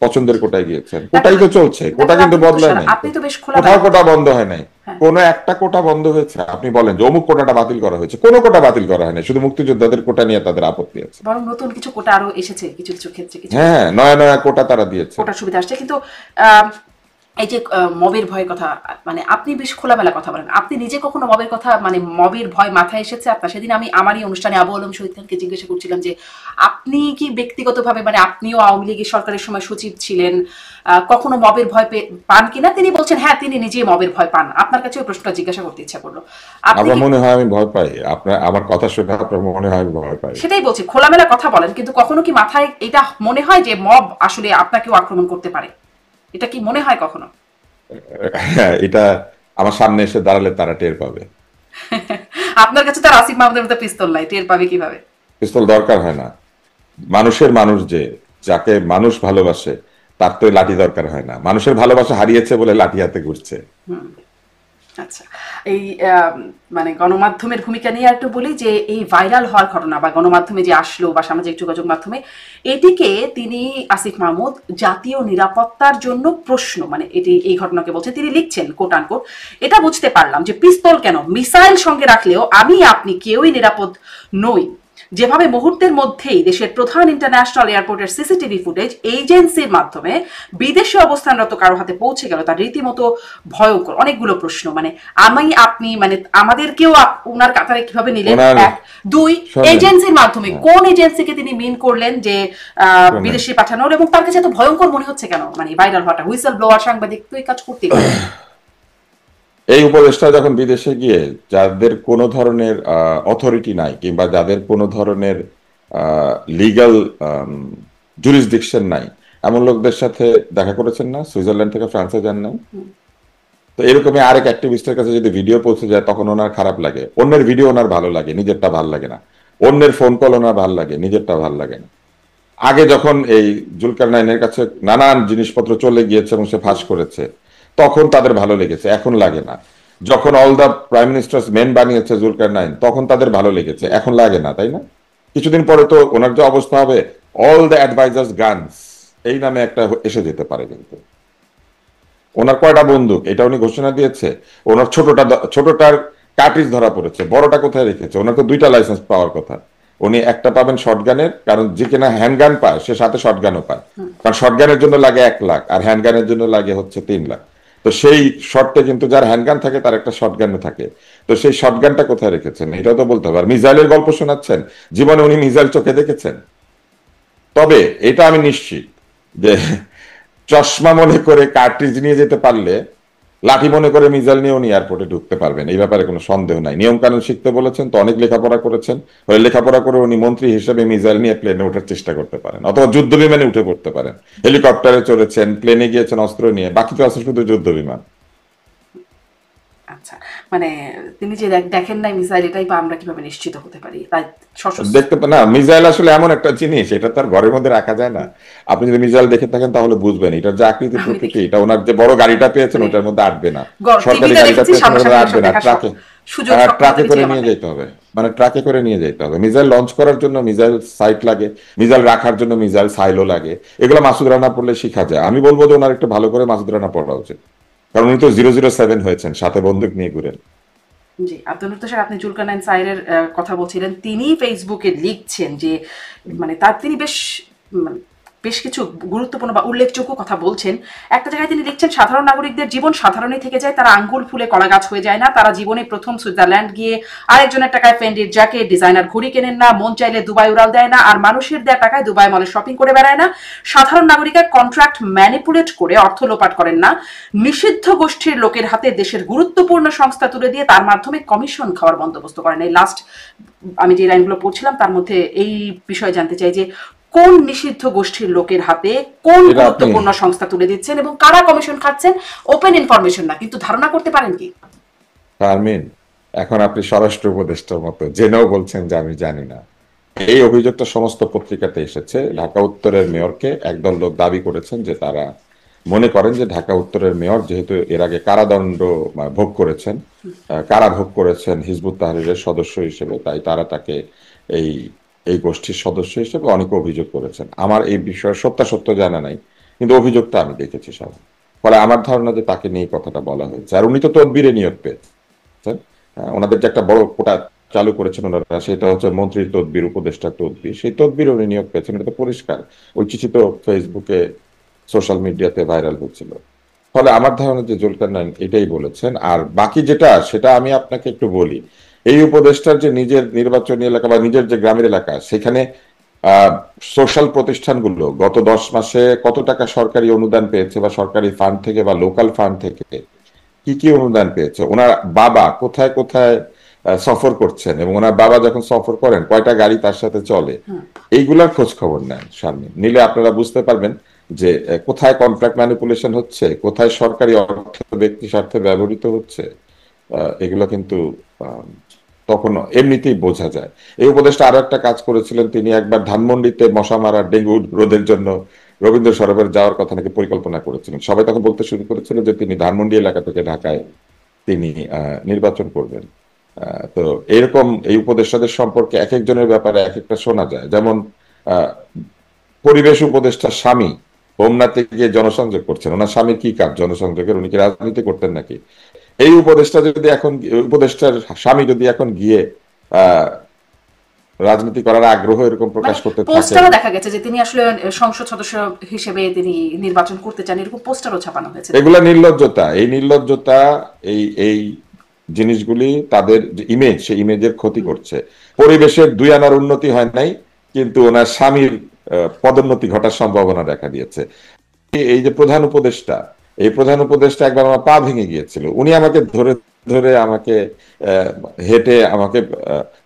পছন্দের কোটায় গিয়েছেন, কোটাই তো চলছে, কোটা তারপর কিন্তু বদলায় নাই। আপনি তো বেশ কোথাও খোলামেলা কোটা কথা। বন্ধ হয় নাই। হ্যাঁ। কোন একটা কোটা বন্ধ হয়েছে আপনি বলেন যে অমুক কোটাটা বাতিল করা হয়েছে? কোন কোটা বাতিল করা হয়নি, শুধু মুক্তিযোদ্ধাদের কোটা নিয়ে তাদের আপত্তি আছে। বরং নতুন কিছু কোটা আরো এসেছে কিছু কিছু ক্ষেত্রে, কিছু হ্যাঁ, নয়া নয়া কোটা তারা দিয়েছে। কোটার সুবিধা আসছে, কিন্তু আহ, এই যে মবের ভয়ের কথা, মানে আপনি বেশ খোলামেলা কথা বলেন, আপনি নিজে কখনো মবের কথা, মানে মবের ভয় মাথায় এসেছে আপনার? সেদিন আমি আমারই অনুষ্ঠানে আবু আলম শহীদ খানকে জিজ্ঞাসা করছিলাম যে আপনি কি ব্যক্তিগতভাবে, মানে আপনিও আওয়ামী লীগের সরকারের সময় সচিব ছিলেন, কখনো মবের ভয় পান কিনা? তিনি বলছেন হ্যাঁ, তিনি নিজেই মবের ভয় পান। আপনার কাছে ওই প্রশ্নটা জিজ্ঞাসা করতে ইচ্ছা করলো, আপনি আপনার কি? মনে হয় আমি ভয় পাই? আপনার আমার কথা শুনে আপনার মনে হয় আমি ভয় পাই? সেটাই বলছি, খোলামেলা কথা বলেন, কিন্তু কখনো কি মাথায় এটা মনে হয় যে মব আসলে আপনাকেও আক্রমণ করতে পারে? এটা কি মনে হয় কখনো? হ্যাঁ, এটা আমার সামনে এসে দাঁড়ালে তারা টের পাবে। আপনার কাছে তো আর আসিফ মাহমুদের মতো পিস্তল নাই, টের পাবে কিভাবে? পিস্তল দরকার হয় না। মানুষের মানুষ যে, যাকে মানুষ ভালোবাসে, তার তো লাঠি দরকার হয় না। মানুষের ভালোবাসা হারিয়েছে বলে লাঠি হাতে ঘুরছে। আচ্ছা, এই মানে গণমাধ্যমের ভূমিকা নিয়ে একটু বলি যে এই ভাইরাল হওয়ার ঘটনা বা গণমাধ্যমে যে আসলো বা সামাজিক যোগাযোগ মাধ্যমে, এটিকে তিনি আসিফ মাহমুদ জাতীয় নিরাপত্তার জন্য প্রশ্ন, মানে এটি এই ঘটনাকে বলছে, তিনি লিখছেন কোট আনকোট, এটা বুঝতে পারলাম যে পিস্তল কেন, মিসাইল সঙ্গে রাখলেও আমি আপনি কেউই নিরাপদ নই। যেভাবে মুহূর্তের মধ্যেই দেশের প্রধান ইন্টারন্যাশনাল এয়ারপোর্টের সিসিটিভি ফুটেজ এজেন্সির মাধ্যমে বিদেশে অবস্থানরত কারো হাতে পৌঁছে গেল, তার রীতিমতো ভয়ঙ্কর। অনেকগুলো প্রশ্ন, মানে আমি আপনি, মানে আমাদেরকেও ওনার কাতারে কিভাবে নিলেন? এক, দুই, এজেন্সির মাধ্যমে কোন এজেন্সিকে তিনি মিন করলেন যে বিদেশে পাঠানোর, এবং তার কাছে এত ভয়ঙ্কর মনে হচ্ছে কেন? মানে ভাইরাল হওয়াটা, হুইসেল ব্লোয়ার সাংবাদিক তো এই কাজ করতেই পারে। এই উপদেষ্টা যখন বিদেশে গিয়ে, যাদের কোনো ধরনের অথরিটি নাই কিংবা যাদের কোনো ধরনের লিগ্যাল জুরিসডিকশন নাই, এমন লোকদের সাথে দেখা করেছেন না? সুইজারল্যান্ড থেকে ফ্রান্সে যান না? তো এরকমই আরেক অ্যাক্টিভিস্টের কাছে যদি ভিডিও পৌঁছে যায় তখন ওনার খারাপ লাগে। অন্যের ভিডিও ওনার ভালো লাগে, নিজেরটা ভালো লাগে না। অন্যের ফোন কল ওনার ভালো লাগে, নিজেরটা ভালো লাগে না। আগে যখন এই জুলকারনাইনের কাছে নানান জিনিসপত্র চলে গিয়েছে এবং সে ফাঁস করেছে, তখন তাদের ভালো লেগেছে, এখন লাগে না। যখন all the prime minister's men বানিয়েছে জুলকারনাইন, তখন তাদের ভালো লেগেছে, এখন লাগে না, তাই না? কিছুদিন পরে তো ওনার যে অবস্থা হবে, অল দ্য অ্যাডভাইজার্স গানস এই নামে একটা এসে যেতে পারে। কিন্তু ওনার কয়টা বন্দুক এটা উনি ঘোষণা দিয়েছে। ওনার ছোটটার কার্ট্রিজ ধরা পড়েছে, বড়টা কোথায় রেখেছে? ওনার তো 2টা লাইসেন্স পাওয়ার কথা। উনি একটা পাবেন শর্টগানের, কারণ যে কিনা হ্যান্ডগান পায় সে সাথে শর্টগানও পায়। কারণ শর্টগানের জন্য লাগে 1 লাখ আর হ্যান্ডগানের জন্য লাগে হচ্ছে 3 লাখ। তো সেই শর্তে কিন্তু যার হ্যান্ডগান থাকে তার একটা শর্টগানও থাকে। তো সেই শর্টগানটা কোথায় রেখেছেন এটাও তো বলতে হবে। আর মিসাইলের গল্প শোনাচ্ছেন, জীবনে উনি মিসাইল চোখে দেখেছেন? তবে এটা আমি নিশ্চিত যে চশমা মনে করে কার্ট্রিজ নিয়ে যেতে পারলে লাঠি মনে করে মিসাইল নিয়ে উনি এয়ারপোর্টে ঢুকতে পারবেন, এই ব্যাপারে কোনো সন্দেহ নাই। নিয়ম কানুন শিখতে বলেছেন তো, অনেক লেখাপড়া করেছেন, ওই লেখাপড়া করে উনি মন্ত্রী হিসেবে মিসাইল নিয়ে প্লেনে ওঠার চেষ্টা করতে পারেন, অথবা যুদ্ধ বিমানে উঠে পড়তে পারেন। হেলিকপ্টারে চড়েছেন, প্লেনে গিয়েছেন অস্ত্র নিয়ে, বাকি তো আছে শুধু যুদ্ধ বিমান। আচ্ছা, মানে তিনি যে দেখেন নাই মিসাইল, এটাই বা আমরা কিভাবে নিশ্চিত হতে পারি? তাই সশস্ত্র। দেখতে না, মিসাইল আসলে এমন একটা জিনিস, এটা তার ঘরের মধ্যে রাখা যায় না। আপনি যদি মিসাইল দেখে থাকেন তাহলে বুঝবেন এটার যে আকৃতি আমি প্রকৃতি, দেখি, এটা ওনার যে বড় গাড়িটা পেয়েছেন মানে ওটার মধ্যে আটবে না, সরকারি টিভিতে গাড়িটা দেখেছি, পেয়েছেন ওটার সামনাসামনি মধ্যে এসব আটবে না, দেখার ট্রাকে সুযোগ ট্রাকে সক্ষমতা করে কিছুই আমার নিয়ে নাই। যেতে হবে। মানে ট্রাকে করে নিয়ে যেতে হবে। মিসাইল লঞ্চ করার জন্য মিসাইল সাইট লাগে, মিসাইল রাখার জন্য মিসাইল সাইলও লাগে। এগুলো মাসুদ রানা পড়লে শিখা যায়। আমি বলবো যে ওনার একটু ভালো করে মাসুদ রানা পড়া উচিত, কারণ উনি তো 007 হয়েছেন, সাথে বন্দুক নিয়ে ঘুরেন। জি, আব্দুল মুত্তার স্যার, আপনি জুলকারনাইন সাইরের কথা বলছিলেন। তিনি ফেসবুকে লিখছেন যে মানে তিনি মানে বেশ কিছু গুরুত্বপূর্ণ বা উল্লেখযোগ্য কথা বলছেন। একটা জায়গায় তিনি লিখছেন, সাধারণ নাগরিকদের জীবন সাধারণই থেকে যায়, তারা আঙ্গুল ফুলে কলা গাছ হয়ে যায় না, তারা জীবনে প্রথম সুইজারল্যান্ড গিয়ে আরেকজনের টাকায় ফেন্ডির জ্যাকেট, ডিজাইনার ঘড়ি কেনেন না, মন চাইলে দুবাই উড়াল দেয় না, আর মানুষের দেয়া টাকায় দুবাই মলে শপিং করে বেড়ায় না। সাধারণ নাগরিকের কন্ট্রাক্ট ম্যানিপুলেট করে অর্থ লোপাট করেন না। নিষিদ্ধ গোষ্ঠীর লোকের হাতে দেশের গুরুত্বপূর্ণ সংস্থা তুলে দিয়ে তার মাধ্যমে কমিশন খাওয়ার বন্দোবস্ত করেন। এই লাস্ট আমি যে লাইনগুলো পড়ছিলাম তার মধ্যে এই বিষয়ে জানতে চাই যে কোন নিষিদ্ধ গোষ্ঠীর লোকের হাতে কোন এটা আপনি গুরুত্বপূর্ণ সংস্থা তুলে দিচ্ছেন এবং কারা কমিশন খাচ্ছেন? ওপেন ইনফরমেশন না, কিন্তু ধারণা করতে পারেন কি? পারমিন, এখন আপনি স্বরাষ্ট্র উপদেষ্টার মতো জেনেও বলছেন যে আমি জানি না। এই অভিযোগটা সমস্ত পত্রিকাতে এসেছে। ঢাকা উত্তরের মেয়রকে একদল লোক দাবি করেছেন যে তারা মনে করেন যে ঢাকা উত্তরের মেয়র যেহেতু এর আগে কারাদণ্ড ভোগ করেছেন, কারাভোগ করেছেন হিজবুত তাহরীরের সদস্য হিসেবে, তাই তারা তাকে এই এই গোষ্ঠীর সদস্য হিসেবে অনেকে অভিযোগ করেছেন। আমার এই বিষয়ে সত্যাসত্য জানা নাই, কিন্তু অভিযোগটা আমি দেখেছি সব। ফলে আমার ধারণা যে তাকে নিয়ে কথাটা বলা হয়েছে। আর উনি তো তদবিরে নিয়োগ পেয়েছেন। ওনাদের যে একটা বড় কোটা চালু করেছেন ওনারা, সেটা হচ্ছে মন্ত্রীর তদবির, উপদেষ্টার তদবির, সেই তদবির উনি নিয়োগ পেয়েছেন, এটা তো পরিষ্কার। ওই চিঠি তো ফেসবুকে সোশ্যাল মিডিয়াতে ভাইরাল হচ্ছিল। ফলে আমার ধারণা যে জুলকারনাইন এটাই বলেছেন। আর বাকি যেটা, সেটা আমি আপনাকে একটু বলি। এই উপদেষ্টার যে নিজের নির্বাচনী এলাকা বা নিজের যে গ্রামের এলাকা, সেখানে সোশ্যাল প্রতিষ্ঠানগুলো গত 10 মাসে কত টাকা সরকারি অনুদান পেয়েছে, বা সরকারি ফান্ড থেকে বা লোকাল ফান্ড থেকে কি কি অনুদান পেয়েছে, ওনার বাবা কোথায় কোথায় সফর করছেন, এবং ওনার বাবা যখন সফর করেন কয়টা গাড়ি তার সাথে চলে, এইগুলার খোঁজ খবর নেন সামনে নিলে আপনারা বুঝতে পারবেন যে কোথায় কন্ট্রাক্ট ম্যানিপুলেশন হচ্ছে, কোথায় সরকারি অর্থ ব্যক্তি স্বার্থে ব্যবহৃত হচ্ছে। এগুলো কিন্তু আহ, তখন এমনিতেই বোঝা যায়। এই উপদেষ্টা আরো একটা কাজ করেছিলেন, তিনি একবার ধানমন্ডিতে মশা মারা ডেঙ্গু রোধের জন্য রবীন্দ্র সরোবর যাওয়ার কথা নাকি পরিকল্পনা করেছিলেন। সবাই তখন বলতে শুরু করেছিল যে তিনি ধানমন্ডি এলাকা থেকে ঢাকায় তিনি নির্বাচন করবেন। তো এরকম এই উপদেষ্টাদের সম্পর্কে এক একজনের ব্যাপারে এক একটা শোনা যায়। যেমন আহ, পরিবেশ উপদেষ্টার স্বামী হোমনাথে গিয়ে জনসংযোগ করছেন। ওনার স্বামীর কি কাজ জনসংযোগের? উনি কি রাজনীতি করতেন নাকি? এই উপদেষ্টা যদি এখন, উপদেষ্টার স্বামী যদি এখন গিয়ে আহ রাজনীতি করার আগ্রহ এরকম মানে প্রকাশ করতে থাকেন, পোস্টারও দেখা গেছে যে তিনি আসলে সংসদ সদস্য হিসেবে তিনি নির্বাচন করতে চান, এরকম পোস্টারও ছাপানো হয়েছে। এগুলা নির্লজ্জতা। এই নির্লজ্জতা, এই এই জিনিসগুলি তাদের যে ইমেজ, সেই ইমেজের ক্ষতি করছে। পরিবেশের 2 আনার উন্নতি হয় নাই, কিন্তু ওনার স্বামীর পদোন্নতি ঘটার সম্ভাবনা দেখা দিয়েছে। এই যে প্রধান উপদেষ্টা, এই প্রধান উপদেষ্টা একবার আমার পা ভেঙে গিয়েছিল, উনি আমাকে ধরে ধরে আমাকে আহ, হেঁটে আমাকে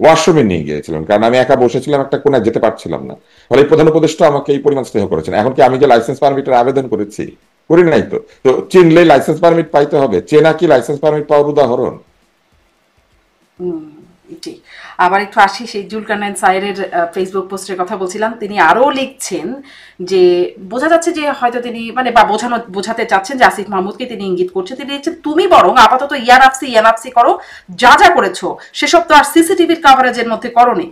ওয়াশরুমে নিয়ে গিয়েছিলেন, কারণ আমি একা বসেছিলাম একটা কোনায়, যেতে পারছিলাম না। ফলে এই প্রধান উপদেষ্টা আমাকে এই পরিমাণ স্নেহ করেছেন। এখন কি আমি যে লাইসেন্স পারমিটের আবেদন করেছি, করি নাই তো? তো চিনলে লাইসেন্স পারমিট পাইতে হবে, চেনা কি লাইসেন্স পারমিট পাওয়ার উদাহরণ? জি, আবার একটু আসি সেই জুলকারনাইন সাইরের ফেসবুক পোস্টের কথা বলছিলাম। তিনি আরও লিখছেন যে বোঝা যাচ্ছে যে হয়তো তিনি মানে বা বোঝাতে চাচ্ছেন যে আসিফ মাহমুদকে তিনি ইঙ্গিত করছেন। তিনি লিখছেন, তুমি বরং আপাতত ইয়ানাফসি করো, যা যা করেছো সেসব তো আর সিসিটিভির কাভারেজের মধ্যে করোনি।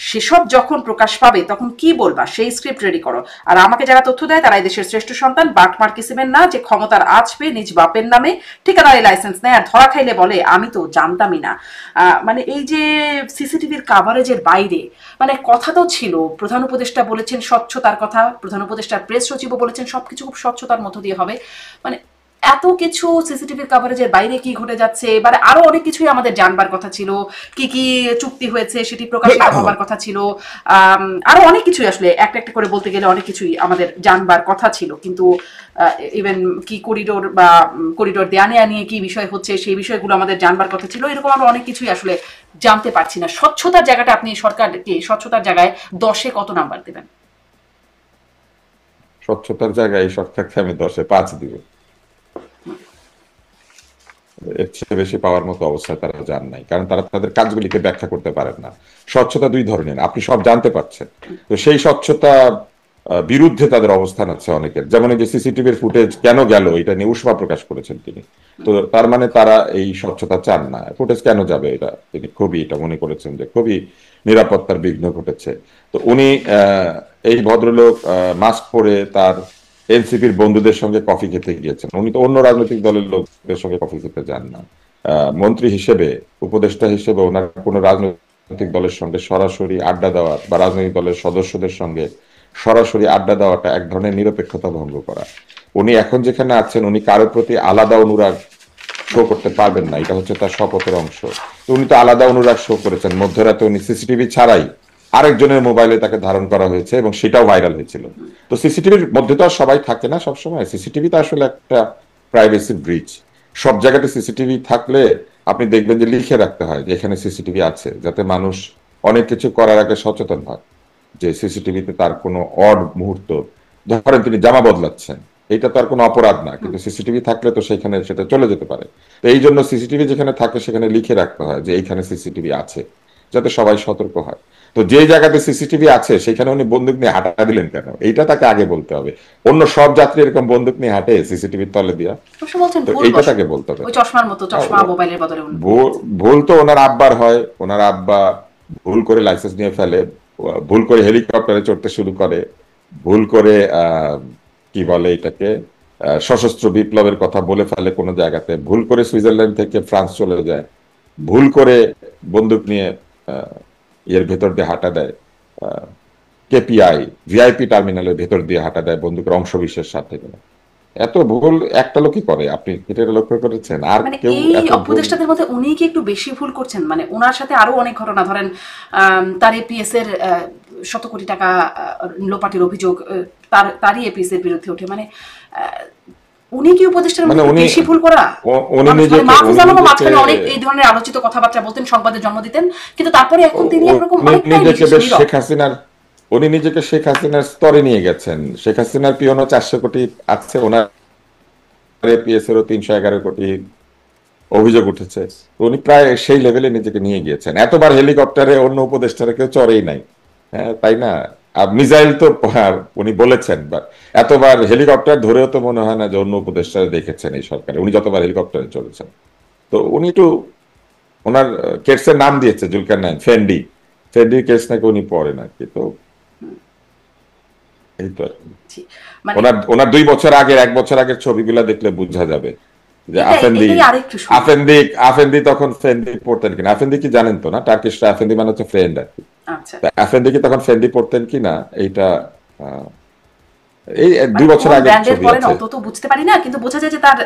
সেসব যখন প্রকাশ পাবে তখন কি বলবা, সেই স্ক্রিপ্ট রেডি করো। আর আমাকে যারা তথ্য দেয় তারাই দেশের শ্রেষ্ঠ সন্তান, বাটমার কিসিমের না যে ক্ষমতার আজ পেয়ে নিজ বাপের নামে ঠিকাদারি লাইসেন্স নেয় আর ধরা খাইলে বলে আমি তো জানতামই না। মানে এই যে সিসিটিভির কাভারেজের বাইরে মানে কথা তো ছিল, প্রধান উপদেষ্টা বলেছেন স্বচ্ছতার কথা, প্রধান উপদেষ্টার প্রেস সচিবও বলেছেন সবকিছু খুব স্বচ্ছতার মধ্য দিয়ে হবে, মানে এত কিছু সিসিটিভির কাভারেজের বাইরে কি ঘটে যাচ্ছে, এবারে আরো অনেক কিছুই আমাদের জানবার কথা ছিল, কি কি চুক্তি হয়েছে সেটি প্রকাশিত হবার কথা ছিল, আরো অনেক কিছুই আসলে একটা একটা করে বলতে গেলে অনেক কিছুই আমাদের জানবার কথা ছিল, কিন্তু ইভেন কি করিডোর বা করিডোর দেয়া নেয়া নিয়ে কি বিষয় হচ্ছে সেই বিষয়গুলো আমাদের জানবার কথা ছিল, এরকম আমরা অনেক কিছুই আসলে জানতে পারছি না। স্বচ্ছতার জায়গাটা আপনি সরকারকে স্বচ্ছতার জায়গায় 10-এ কত নাম্বার দেবেন? স্বচ্ছতার জায়গায় এই সরকারকে আমি 10-এ 5 দিব। এর চেয়ে বেশি পাওয়ার মতো অবস্থায় তারা যান নাই, কারণ তারা তাদের কাজগুলিকে ব্যাখ্যা করতে পারেন না। স্বচ্ছতা দুই ধরনের, আপনি সব জানতে পারছেন, তো সেই স্বচ্ছতা বিরুদ্ধে তাদের অবস্থান আছে অনেকের। যেমন এই যে সিসিটিভির ফুটেজ কেন গেল এটা নিয়ে উষ্মা প্রকাশ করেছেন তিনি, তো তার মানে তারা এই স্বচ্ছতা চান না। ফুটেজ কেন যাবে এটা তিনি খুবই এটা মনে করেছেন যে খুবই নিরাপত্তার বিঘ্ন ঘটেছে। তো উনি এই ভদ্রলোক মাস্ক পরে তার এনসিপির বন্ধুদের সঙ্গে কফি খেতে গিয়েছেন, উনি তো অন্য রাজনৈতিক দলের লোকদের সঙ্গে কফি খেতে যান না। মন্ত্রী হিসেবে, উপদেষ্টা হিসেবে ওনার কোনো রাজনৈতিক দলের সঙ্গে সরাসরি আড্ডা দেওয়া বা রাজনৈতিক দলের সদস্যদের সঙ্গে সরাসরি আড্ডা দেওয়াটা এক ধরনের নিরপেক্ষতা ভঙ্গ করা। উনি এখন যেখানে আছেন উনি কারোর প্রতি আলাদা অনুরাগ শো করতে পারবেন না, এটা হচ্ছে তার শপথের অংশ। তো উনি তো আলাদা অনুরাগ শো করেছেন, মধ্যরাতে উনি সিসিটিভি ছাড়াই আরেকজনের মোবাইলে তাকে ধারণ করা হয়েছে এবং সেটাও ভাইরাল হয়েছিল। তো সিসিটিভির মধ্যে তো আর সবাই থাকে না সবসময়, সিসিটিভি তো আসলে একটা প্রাইভেসি ব্রিচ। সব জায়গাতে সিসিটিভি থাকলে আপনি দেখবেন যে লিখে রাখতে হয় যে এখানে সিসিটিভি আছে, যাতে মানুষ অনেক কিছু করার আগে সচেতন হয় যে সিসিটিভিতে তার কোনো অড মুহূর্ত, ধরেন তিনি জামা বদলাচ্ছেন, এটা তো আর কোনো অপরাধ না, কিন্তু সিসিটিভি থাকলে তো সেখানে সেটা চলে যেতে পারে। তো এই জন্য সিসিটিভি যেখানে থাকে সেখানে লিখে রাখতে হয় যে এইখানে সিসিটিভি আছে, যাতে সবাই সতর্ক হয়। তো যে জায়গাতে সিসিটিভি আছে সেখানে উনি বন্দুক নিয়ে হাঁটা দিলেন কেন, এইটা তাকে আগে বলতে হবে। অন্য সব যাত্রী এরকম বন্দুক নিয়ে হাঁটে সিসিটিভির তলে দিয়া? অবশ্য বলছেন তো ভুল এইটা বশত, তাকে বলতে হবে। ওই চশমার মতো, চশমা মোবাইলের বদলে ভুল তো ওনার আব্বার হয়, ওনার আব্বা ভুল করে লাইসেন্স নিয়ে ফেলে, ভুল করে হেলিকপ্টারে চড়তে শুরু করে, ভুল করে কি বলে এটাকে সশস্ত্র বিপ্লবের কথা বলে ফেলে কোনো জায়গাতে, ভুল করে সুইজারল্যান্ড থেকে ফ্রান্স চলে যায়, ভুল করে বন্দুক নিয়ে এর ভেতর দিয়ে হাঁটা দেয়, কেপিআই ভিআইপি টার্মিনালের ভেতর দিয়ে হাঁটা দেয় বন্দুকের অংশ বিশেষ সাথে। এত ভুল একটা লোকই করে, আপনি এটা লক্ষ্য করেছেন? আর মানে কেউ এই এত ভুল? উপদেষ্টাদের মধ্যে উনি কি একটু বেশি ভুল করছেন? মানে ওনার সাথে আরো অনেক ঘটনা, ধরেন তার এপিএস এর শত কোটি টাকা লোপাটের অভিযোগ তারই এপিএস এর বিরুদ্ধে ওঠে, মানে উনি কি উপদেষ্টার মানে মধ্যে উনি বেশি ভুল করা? উনি মানে নিজেকে মাহফুজ উনি আলমও নিজেকে মাঝখানে অনেক এই ধরনের আলোচিত কথাবার্তা বলতেন, সংবাদের জন্ম দিতেন, কিন্তু তারপরে এখন তিনি একরকম উনি অনেকটাই নিজেকে বেশ নীরব। শেখ হাসিনার, উনি নিজেকে শেখ হাসিনার স্তরে নিয়ে গেছেন। শেখ হাসিনার পিওনো 400 কোটি আছে, ওনার এপিএস এরও 311 কোটি অভিযোগ উঠেছে। তো উনি প্রায় সেই লেভেলে নিজেকে নিয়ে গিয়েছেন। এতবার হেলিকপ্টারে অন্য উপদেষ্টারা কেউ চড়েই নাই, হ্যাঁ তাই না? আর মিসাইল তো উনি বলেছেন, বা এতবার হেলিকপ্টার ধরেও তো মনে হয় না যে অন্য উপদেষ্টারা দেখেছেন এই সরকারে, উনি যতবার হেলিকপ্টারে চলেছেন। তো উনি একটু ওনার কেটসের নাম দিয়েছে Zulkar nine, Fendi, Fendi Keats নাকি উনি পড়েন আর কি। তো এই তো আর কি। জি, মানে ওনার ওনার 2 বছর আগের, 1 বছর আগের ছবিগুলা দেখলে বোঝা যাবে যে এটাই আফেন্দি, এটাই আরেকটু শুনি। আফেন্দি তখন ফেন্ডি পড়তেন কিনা। আফেন্দি কি জানেন তো না, টার্কিশ আফেন্দি মানে হচ্ছে ফ্রেন্ড আর কি। আচ্ছা, তা আফেন্দি কি তখন ফেন্ডি পড়তেন কিনা এইটা আহ, এই মানে 2 বছর কোন আগের ব্র্যান্ডের ছবি পরেন আছে। অত তো বুঝতে পারি না, কিন্তু বোঝা যায় যে তার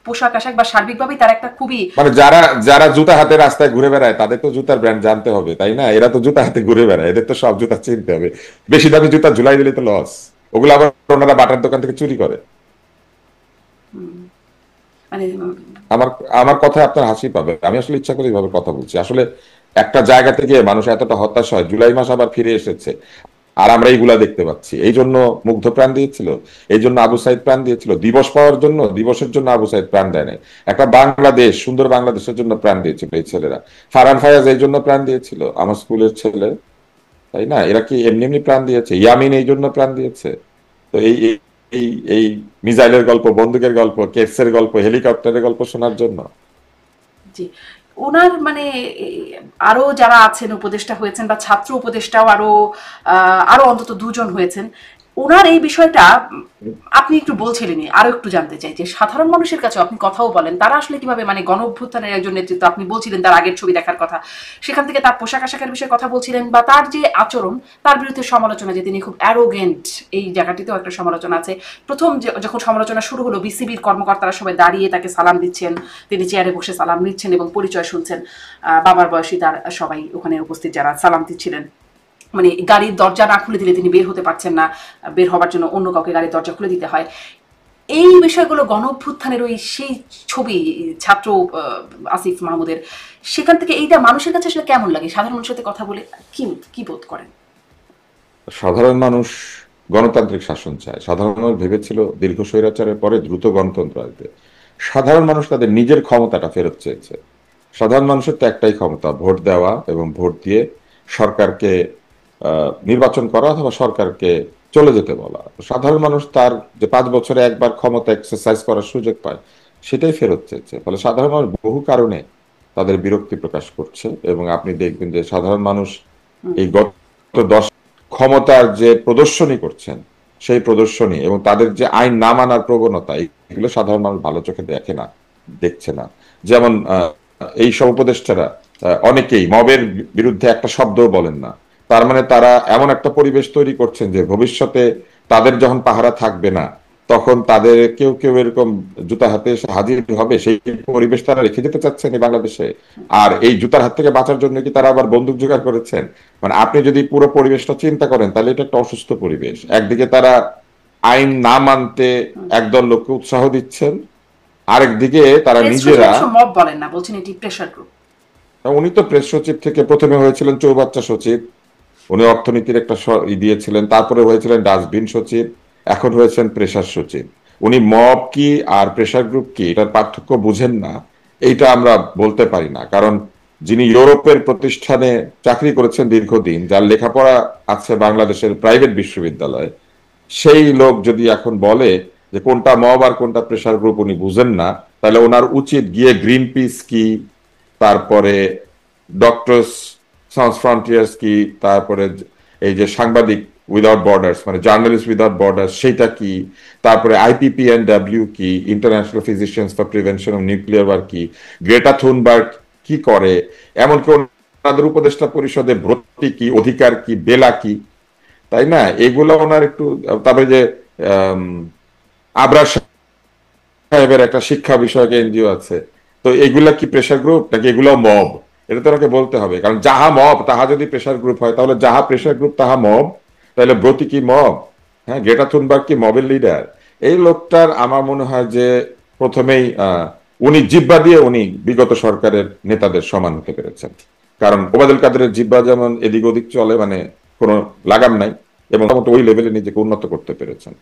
পোশাক আশাক বা সার্বিকভাবেই তার একটা খুবই মানে যারা যারা জুতা হাতে রাস্তায় ঘুরে বেড়ায় তাদের তো জুতার ব্র্যান্ড জানতে হবে তাই না? এরা তো জুতা হাতে ঘুরে বেড়ায়, এদের তো সব জুতা চিনতে হবে। বেশি দামি জুতা ঝুলাই দিলে তো লস, ওগুলো আবার ওনারা বাটার দোকান থেকে চুরি করে। মানে আমার আমার কথা আপনার হাসি পাবে, আমি আসলে ইচ্ছা করে এইভাবে কথা বলছি। আসলে একটা জায়গা থেকে মানুষ এতটা হতাশ হয়, জুলাই মাস আবার ফিরে এসেছে আর আমরা এইগুলা দেখতে পাচ্ছি। এই জন্য মুগ্ধ প্রাণ দিয়েছিল, এই জন্য আবু সাইদ প্রাণ দিয়েছিল দিবস পাওয়ার জন্য, দিবসের জন্য আবু সাইদ প্রাণ দেয় নাই। একটা বাংলাদেশ, সুন্দর বাংলাদেশের জন্য প্রাণ দিয়েছিল এই ছেলেরা। ফারহান ফায়াজ এই জন্য প্রাণ দিয়েছিল, আমার স্কুলের ছেলে, তাই না? এরা কি এমনি এমনি প্রাণ দিয়েছে? ইয়ামিন এই জন্য প্রাণ দিয়েছে। তো এই এই এই এই মিসাইলের গল্প, বন্দুকের গল্প, কেটসের গল্প, হেলিকপ্টারের গল্প শোনার জন্য? জি, ওনার মানে আরো যারা আছেন উপদেষ্টা হয়েছেন বা ছাত্র উপদেষ্টাও আরো আরো অন্তত দুজন হয়েছেন, ওনার এই বিষয়টা আপনি একটু বলছিলেনই, আরো একটু জানতে চাই যে সাধারণ মানুষের কাছে আপনি কথাও বলেন, তারা আসলে কিভাবে মানে গণ অভ্যুত্থানের একজন নেতৃত্ব, আপনি বলছিলেন তার আগের ছবি দেখার কথা, সেখান থেকে তার পোশাক আশাকের বিষয়ে কথা বলছিলেন, বা তার যে আচরণ, তার বিরুদ্ধে সমালোচনা যে তিনি খুব অ্যারোগেন্ট, এই জায়গাটিতেও একটা সমালোচনা আছে। প্রথম যখন সমালোচনা শুরু হলো, বিসিবির কর্মকর্তারা সবাই দাঁড়িয়ে তাকে সালাম দিচ্ছেন, তিনি চেয়ারে বসে সালাম নিচ্ছেন এবং পরিচয় শুনছেন, বাবার বয়সী তার সবাই ওখানে উপস্থিত যারা সালাম দিচ্ছিলেন, মানে গাড়ির দরজা না খুলে দিলে তিনি বের হতে পারছেন না, বের হবার জন্য অন্য কাউকে গাড়ির দরজা খুলে দিতে হয়। এই বিষয়গুলো গণ অভ্যুত্থানের ওই সেই ছবি, ছাত্র আসিফ মাহমুদের, সেখান থেকে এইটা মানুষের কাছে আসলে কেমন লাগে, সাধারণ মানুষের সাথে কথা বলে কি কি বোধ করেন? সাধারণ মানুষ গণতান্ত্রিক শাসন চায়। সাধারণ মানুষ ভেবেছিল দীর্ঘ স্বৈরাচারের পরে দ্রুত গণতন্ত্র আসবে। সাধারণ মানুষ তাদের নিজের ক্ষমতাটা ফেরত চেয়েছে। সাধারণ মানুষের তো একটাই ক্ষমতা, ভোট দেওয়া এবং ভোট দিয়ে সরকারকে নির্বাচন করা অথবা সরকারকে চলে যেতে বলা। সাধারণ মানুষ তার যে 5 বছরে একবার ক্ষমতা এক্সারসাইজ করার সুযোগ পায়, সেটাই ফেরত চেয়েছে। ফলে সাধারণ মানুষ বহু কারণে তাদের বিরক্তি প্রকাশ করছে, এবং আপনি দেখবেন যে সাধারণ মানুষ এই গত 10 ক্ষমতার যে প্রদর্শনী করছেন, সেই প্রদর্শনী এবং তাদের যে আইন না মানার প্রবণতা, এগুলো সাধারণ মানুষ ভালো চোখে দেখে না, দেখছে না। যেমন এই সব উপদেষ্টারা অনেকেই মবের বিরুদ্ধে একটা শব্দও বলেন না। তার মানে তারা এমন একটা পরিবেশ তৈরি করছেন যে ভবিষ্যতে তাদের যখন পাহারা থাকবে না, তখন তাদের কেউ কেউ এরকম জুতা হাতে এসে হাজির হবে। সেই পরিবেশ তারা রেখে যেতে চাচ্ছেন এই বাংলাদেশে। আর এই জুতার হাত থেকে বাঁচার জন্য কি তারা আবার বন্দুক জোগাড় করেছেন? মানে আপনি যদি পুরো পরিবেশটা চিন্তা করেন, তাহলে এটা একটা অসুস্থ পরিবেশ। একদিকে তারা আইন না মানতে একদল লোককে উৎসাহ দিচ্ছেন, আরেকদিকে তারা প্রেস সচিব নিজেরা, অবশ্য মব বলেন না, বলছেন এটি প্রেশার গ্রুপ। উনি তো প্রেস সচিব থেকে প্রথমে হয়েছিলেন চৌবাচ্চা সচিব, উনি অর্থনীতির একটা দিয়েছিলেন, তারপরে হয়েছিলেন ডাস্টবিন সচিব, এখন হয়েছেন প্রেসার সচিব। উনি মব কি আর প্রেসার গ্রুপ কি এটার পার্থক্য বুঝেন না, এইটা আমরা বলতে পারি না। কারণ যিনি ইউরোপের প্রতিষ্ঠানে চাকরি করেছেন দীর্ঘদিন, যার লেখাপড়া আছে বাংলাদেশের প্রাইভেট বিশ্ববিদ্যালয়ে, সেই লোক যদি এখন বলে যে কোনটা মব আর কোনটা প্রেসার গ্রুপ উনি বুঝেন না, তাহলে ওনার উচিত গিয়ে গ্রিন পিস কি, তারপরে ডক্টরস সাউন্স ফ্রন্টিয়ার্স কি, তারপরে এই যে সাংবাদিক উইদাউট বর্ডার্স মানে জার্নালিস্ট উইদাউট বর্ডার্স সেটা কি, তারপরে আইপিপিএনডব্লিউ কি, international physicians for prevention of nuclear war কি, গ্রেটা থুনবার্গ কি করে, এমনকি ওনাদের উপদেষ্টা পরিষদে ভর্তি কি, অধিকার কি, বেলা কি, তাই না? এগুলো ওনার একটু, তারপরে যে আম, আবরার সাহেবের একটা শিক্ষা বিষয়ক এনজিও আছে, তো এগুলা কি প্রেশার গ্রুপ নাকি এগুলো মব? এটা তো ওনাকে বলতে হবে। কারণ যাহা মব তাহা যদি প্রেশার গ্রুপ হয়, তাহলে যাহা প্রেশার গ্রুপ তাহা মব। তাহলে ব্রতি কি মব? হ্যাঁ, গ্রেটা থুনবার্গ কি মবের লিডার? এই লোকটার আমার মনে হয় যে প্রথমেই উনি জিহ্বা দিয়ে উনি বিগত সরকারের নেতাদের সমান হতে পেরেছেন। কারণ ওবায়দুল কাদেরের জিহ্বা যেমন এদিক ওদিক চলে, মানে কোনো লাগাম নাই, এবং মোটামুটি ওই লেভেলে নিজেকে উন্নত করতে পেরেছেন।